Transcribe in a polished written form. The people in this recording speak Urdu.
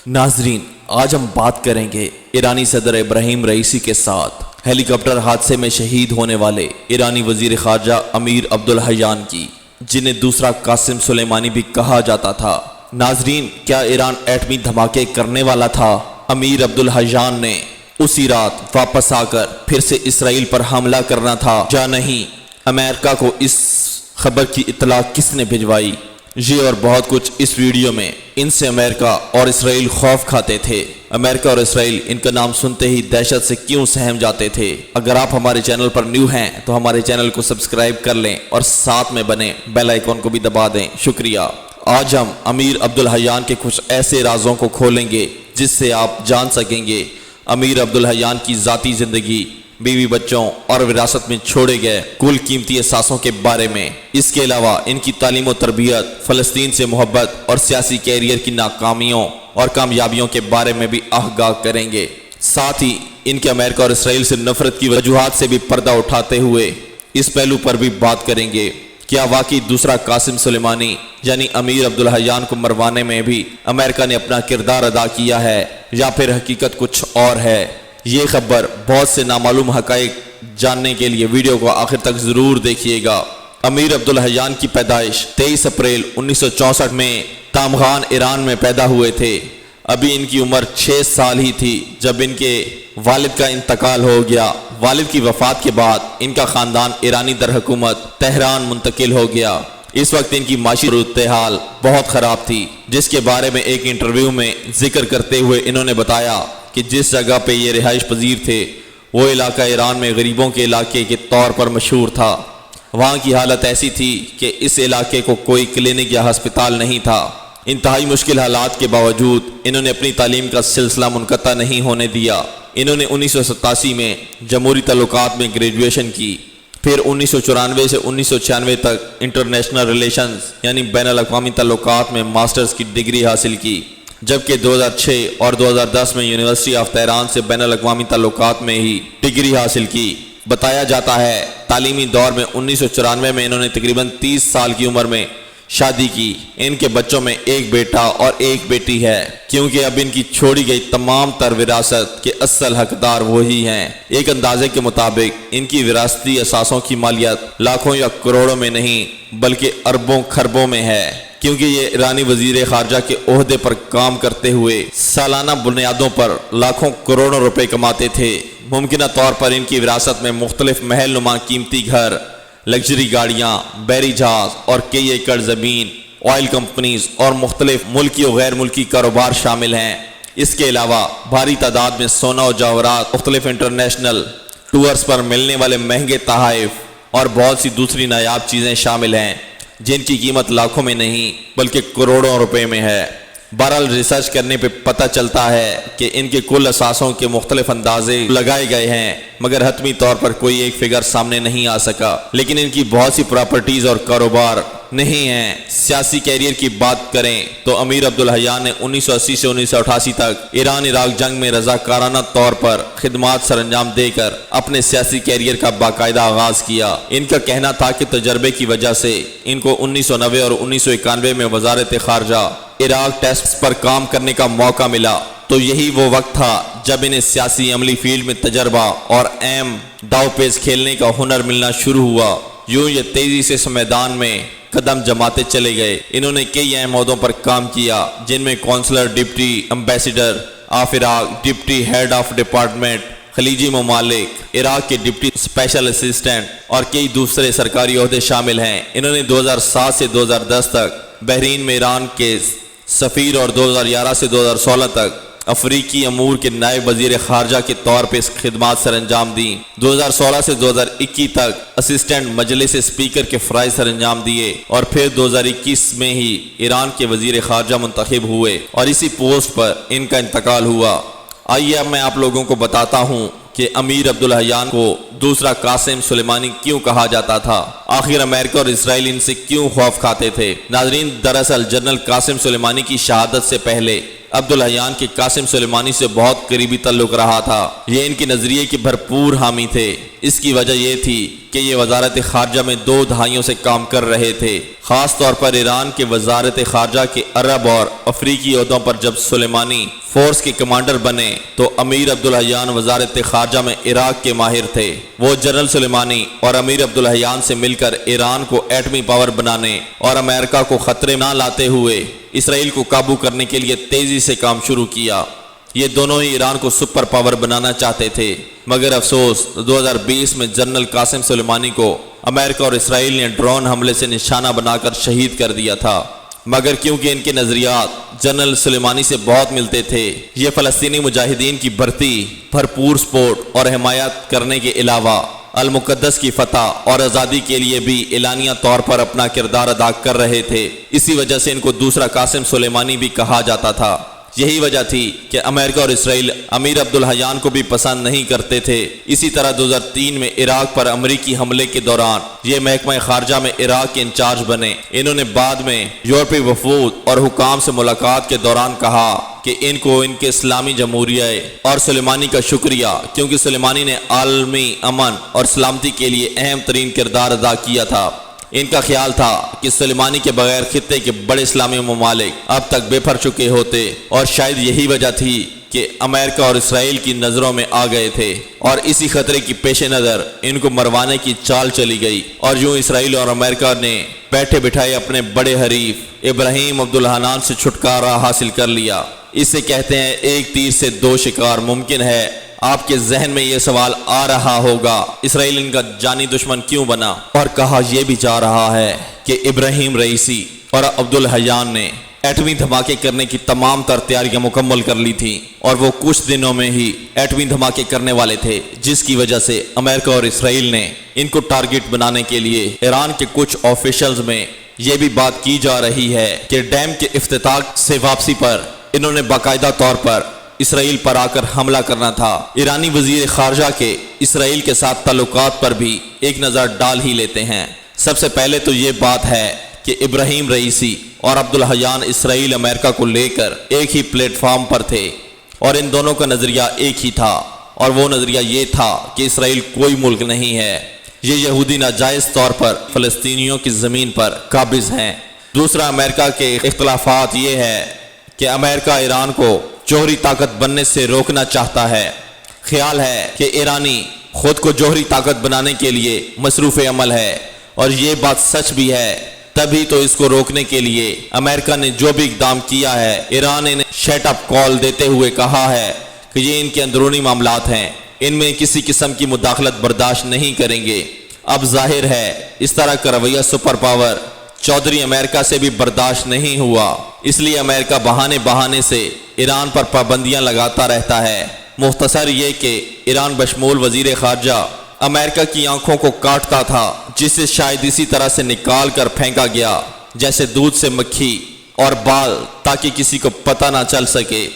ناظرین، آج ہم بات کریں گے ایرانی صدر ابراہیم رئیسی کے ساتھ ہیلی کاپٹر حادثے میں شہید ہونے والے ایرانی وزیر خارجہ امیر عبدالحیان کی، جنہیں دوسرا قاسم سلیمانی بھی کہا جاتا تھا۔ ناظرین، کیا ایران ایٹمی دھماکے کرنے والا تھا؟ امیر عبدالحیان نے اسی رات واپس آ کر پھر سے اسرائیل پر حملہ کرنا تھا یا نہیں؟ امریکہ کو اس خبر کی اطلاع کس نے بھجوائی؟ یہ اور بہت کچھ اس ویڈیو میں۔ ان سے امریکہ اور اسرائیل خوف کھاتے تھے۔ امریکہ اور اسرائیل ان کا نام سنتے ہی دہشت سے کیوں سہم جاتے تھے؟ اگر آپ ہمارے چینل پر نیو ہیں تو ہمارے چینل کو سبسکرائب کر لیں اور ساتھ میں بنے بیل آئیکن کو بھی دبا دیں۔ شکریہ۔ آج ہم امیر عبدالحیان کے کچھ ایسے رازوں کو کھولیں گے جس سے آپ جان سکیں گے امیر عبدالحیان کی ذاتی زندگی، بیوی بچوں اور وراثت میں چھوڑے گئے کل قیمتی اثاثوں کے بارے میں۔ اس کے علاوہ ان کی تعلیم و تربیت، فلسطین سے محبت اور سیاسی کیریئر کی ناکامیوں اور کامیابیوں کے بارے میں بھی آگاہ کریں گے۔ ساتھ ہی ان کے امریکہ اور اسرائیل سے نفرت کی وجوہات سے بھی پردہ اٹھاتے ہوئے اس پہلو پر بھی بات کریں گے۔ کیا واقعی دوسرا قاسم سلیمانی یعنی امیر عبدالحیان کو مروانے میں بھی امریکہ نے اپنا کردار ادا کیا ہے یا پھر حقیقت کچھ اور ہے؟ یہ خبر بہت سے نامعلوم حقائق جاننے کے لیے ویڈیو کو آخر تک ضرور دیکھیے گا۔ امیر عبدالحیان کی پیدائش 23 اپریل 1964 میں تامغان، ایران میں پیدا ہوئے تھے۔ ابھی ان کی عمر 6 سال ہی تھی جب ان کے والد کا انتقال ہو گیا۔ والد کی وفات کے بعد ان کا خاندان ایرانی درحکومت تہران منتقل ہو گیا۔ اس وقت ان کی معاشی صورتحال بہت خراب تھی، جس کے بارے میں ایک انٹرویو میں ذکر کرتے ہوئے انہوں نے بتایا کہ جس جگہ پہ یہ رہائش پذیر تھے وہ علاقہ ایران میں غریبوں کے علاقے کے طور پر مشہور تھا۔ وہاں کی حالت ایسی تھی کہ اس علاقے کو کوئی کلینک یا ہسپتال نہیں تھا۔ انتہائی مشکل حالات کے باوجود انہوں نے اپنی تعلیم کا سلسلہ منقطع نہیں ہونے دیا۔ انہوں نے 1987 میں جمہوری تعلقات میں گریجویشن کی، پھر 1994 سے 1996 تک انٹرنیشنل ریلیشنز یعنی بین الاقوامی تعلقات میں ماسٹرز کی ڈگری حاصل کی، جبکہ 2006 اور 2010 میں یونیورسٹی آف تہران سے بین الاقوامی تعلقات میں ہی ڈگری حاصل کی۔ بتایا جاتا ہے تعلیمی دور میں 1994 میں انہوں نے تقریباً 30 سال کی عمر میں شادی کی۔ ان کے بچوں میں ایک بیٹا اور ایک بیٹی ہے، کیونکہ اب ان کی چھوڑی گئی تمام تر وراثت کے اصل حقدار وہی ہیں۔ ایک اندازے کے مطابق ان کی وراثتی اثاثوں کی مالیت لاکھوں یا کروڑوں میں نہیں بلکہ اربوں خربوں میں ہے، کیونکہ یہ ایرانی وزیر خارجہ کے عہدے پر کام کرتے ہوئے سالانہ بنیادوں پر لاکھوں کروڑوں روپے کماتے تھے۔ ممکنہ طور پر ان کی وراثت میں مختلف محل نما قیمتی گھر، لگژری گاڑیاں، بحری جہاز اور کئی ایکڑ زمین، آئل کمپنیز اور مختلف ملکی و غیر ملکی کاروبار شامل ہیں۔ اس کے علاوہ بھاری تعداد میں سونا و جواہرات، مختلف انٹرنیشنل ٹورز پر ملنے والے مہنگے تحائف اور بہت سی دوسری نایاب چیزیں شامل ہیں جن کی قیمت لاکھوں میں نہیں بلکہ کروڑوں روپے میں ہے۔ بہرحال ریسرچ کرنے پہ پتہ چلتا ہے کہ ان کے کل اثاثوں کے مختلف اندازے لگائے گئے ہیں، مگر حتمی طور پر کوئی ایک فگر سامنے نہیں آ سکا۔ لیکن ان کی بہت سی پراپرٹیز اور کاروبار نہیں ہیں۔ سیاسی کیریئر کی بات کریں تو امیر عبدالحیان نے 1980 سے 1988 تک ایران عراق جنگ میں رضاکارانہ طور پر خدمات سر انجام دے کر اپنے سیاسی کیریئر کا باقاعدہ آغاز کیا۔ ان کا کہنا تھا کہ تجربے کی وجہ سے ان کو 1990 اور 1991 میں وزارت خارجہ عراق ٹیسٹ پر کام کرنے کا موقع ملا، تو یہی وہ وقت تھا جب انہیں سیاسی عملی فیلڈ میں تجربہ اور اہم داؤ پیچ کھیلنے کا ہنر ملنا شروع ہوا۔ یوں یہ تیزی سے اس میدان میں قدم جماتے چلے گئے۔ انہوں نے کئی اہم عہدوں پر کام کیا، جن میں counsellor, deputy ambassador of Iraq, deputy head of department خلیجی ممالک، عراق کے ڈپٹی اسپیشل اسسٹنٹ اور کئی دوسرے سرکاری عہدے شامل ہیں۔ انہوں نے 2007 سے 2010 تک بحرین میں ایران کے سفیر اور 2011 سے 2016 تک افریقی امور کے نائب وزیر خارجہ کے طور پر خدمات سر انجام دیں۔ 2016 سے 2021 تک اسسٹنٹ مجلس اسپیکر کے فرائض سر انجام دیے اور پھر 2021 میں ہی ایران کے وزیر خارجہ منتخب ہوئے اور اسی پوسٹ پر ان کا انتقال ہوا۔ آئیے اب میں آپ لوگوں کو بتاتا ہوں کہ امیر عبدالحیان کو دوسرا قاسم سلیمانی کیوں کہا جاتا تھا۔ آخر امریکہ اور اسرائیل ان سے کیوں خوف کھاتے تھے؟ ناظرین، دراصل جنرل قاسم سلیمانی کی شہادت سے پہلے عبدالحیان کے قاسم سلیمانی سے بہت قریبی تعلق رہا تھا۔ یہ ان کے نظریے کے بھرپور حامی تھے۔ اس کی وجہ یہ تھی کہ یہ وزارت خارجہ میں 2 دہائیوں سے کام کر رہے تھے۔ خاص طور پر ایران کے وزارت خارجہ کے عرب اور افریقی عہدوں پر جب سلیمانی فورس کے کمانڈر بنے تو امیر عبدالحیان وزارت خارجہ میں عراق کے ماہر تھے۔ وہ جنرل سلیمانی اور امیر عبدالحیان سے مل کر ایران کو ایٹمی پاور بنانے اور امریکہ کو خطرے نہ لاتے ہوئے اسرائیل کو قابو کرنے کے لیے تیزی سے کام شروع کیا۔ یہ دونوں ہی ایران کو سپر پاور بنانا چاہتے تھے، مگر افسوس 2020 میں جنرل قاسم سلیمانی کو امریکہ اور اسرائیل نے ڈرون حملے سے نشانہ بنا کر شہید کر دیا تھا۔ مگر کیونکہ ان کے نظریات جنرل سلیمانی سے بہت ملتے تھے، یہ فلسطینی مجاہدین کی بھرتی، بھرپور سپورٹ اور حمایت کرنے کے علاوہ المقدس کی فتح اور آزادی کے لیے بھی اعلانیہ طور پر اپنا کردار ادا کر رہے تھے۔ اسی وجہ سے ان کو دوسرا قاسم سلیمانی بھی کہا جاتا تھا۔ یہی وجہ تھی کہ امریکہ اور اسرائیل امیر عبدالحیان کو بھی پسند نہیں کرتے تھے۔ اسی طرح 2003 میں عراق پر امریکی حملے کے دوران یہ محکمہ خارجہ میں عراق کے انچارج بنے۔ انہوں نے بعد میں یورپی وفود اور حکام سے ملاقات کے دوران کہا کہ ان کو ان کے اسلامی جمہوریہ اور سلیمانی کا شکریہ، کیونکہ سلیمانی نے عالمی امن اور سلامتی کے لیے اہم ترین کردار ادا کیا تھا۔ ان کا خیال تھا کہ سلیمانی کے بغیر خطے کے بڑے اسلامی ممالک اب تک بے پھر چکے ہوتے، اور شاید یہی وجہ تھی کہ امریکہ اور اسرائیل کی نظروں میں آ گئے تھے، اور اسی خطرے کی پیش نظر ان کو مروانے کی چال چلی گئی، اور یوں اسرائیل اور امریکہ نے بیٹھے بٹھائے اپنے بڑے حریف ابراہیم عبدالحنان سے چھٹکارا حاصل کر لیا۔ اسے کہتے ہیں ایک تیر سے 2 شکار ممکن ہے۔ آپ کے ذہن میں یہ سوال آ رہا ہوگا اسرائیل ان کا جانی دشمن کیوں بنا؟ اور کہا یہ بھی جا رہا ہے کہ ابراہیم رئیسی اور عبدالحیان نے ایٹمی دھماکے کرنے کی تمام تر تیاریاں مکمل کر لی تھیں، اور وہ کچھ دنوں میں ہی ایٹمی دھماکے کرنے والے تھے، جس کی وجہ سے امریکہ اور اسرائیل نے ان کو ٹارگٹ بنانے کے لیے ایران کے کچھ آفیشلز میں یہ بھی بات کی جا رہی ہے کہ ڈیم کے افتتاح سے واپسی پر انہوں نے باقاعدہ طور پر اسرائیل پر آ کر حملہ کرنا تھا۔ ایرانی وزیر خارجہ کے اسرائیل کے ساتھ تعلقات پر بھی ایک نظر ڈال ہی لیتے ہیں۔ سب سے پہلے تو یہ بات ہے کہ ابراہیم رئیسی اور عبدالحیان اسرائیل امریکہ کو لے کر ایک ہی پلیٹ فارم پر تھے، اور ان دونوں کا نظریہ ایک ہی تھا، اور وہ نظریہ یہ تھا کہ اسرائیل کوئی ملک نہیں ہے، یہ یہودی ناجائز طور پر فلسطینیوں کی زمین پر قابض ہیں۔ دوسرا امریکہ کے اختلافات یہ ہے کہ امریکہ ایران کو جوہری طاقت بننے سے روکنا چاہتا ہے۔ خیال ہے کہ ایرانی خود کو جوہری طاقت بنانے کے لیے مصروف عمل ہے، اور یہ بات سچ بھی ہے۔ تبھی تو اس کو روکنے کے لیے امریکہ نے جو بھی اقدام کیا ہے، ایران نے شٹ اپ کال دیتے ہوئے کہا ہے کہ یہ ان کے اندرونی معاملات ہیں، ان میں کسی قسم کی مداخلت برداشت نہیں کریں گے۔ اب ظاہر ہے اس طرح کا رویہ سپر پاور چودھری امریکہ سے بھی برداشت نہیں ہوا، اس لیے امریکہ بہانے سے ایران پر پابندیاں لگاتا رہتا ہے۔ مختصر یہ کہ ایران بشمول وزیر خارجہ امریکہ کی آنکھوں کو کاٹتا تھا، جسے شاید اسی طرح سے نکال کر پھینکا گیا جیسے دودھ سے مکھی اور بال، تاکہ کسی کو پتہ نہ چل سکے